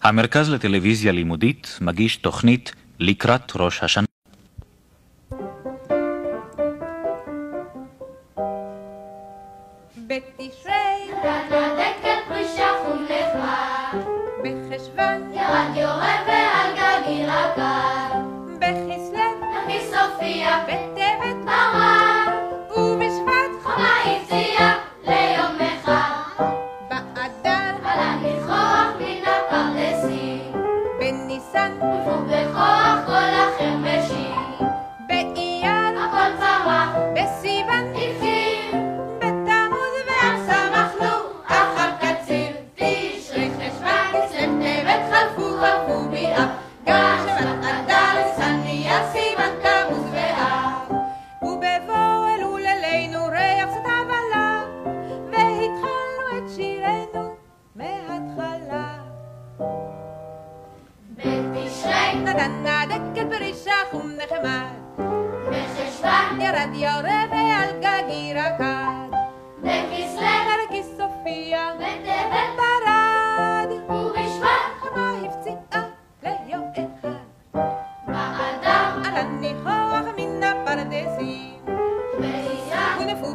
המרכז לטלוויזיה לימודית מגיש תוכנית לקראת ראש השנה. בתשרי הדקת פרישה חונכה, בחשוון ירד יורה ועל גגי רקד, בכסלו נכי סופיה, בטבת ברק, ובשבט חמה הציעה ליום אחד, באדר עלה ניחוח מן הפרדסים, בניסן נפו בכוח כל החרמשים, באייר הכל פרח, בסיוון התחיל, בתמוז ואב שמחנו אחר קציר, תשרי חשוון כסלו טבת חלפו באב, גם שבט אדר ניסן אייר סיוון תמוז ואב, ובבוא אלול אלינו ריח סתיו עלה, והתחלנו את שירנו מההתחלה. בתשרי נתן הדקת פרישה חום נחמד, בחשוון ירד יורה ועל גגי רקד, בכסלו נרקיס סופיה, בטבת ברד, ובשבט חמה הפציעה ליום אחד, באדר עלה ניחוח מן הפרדסים, בניסן ונפו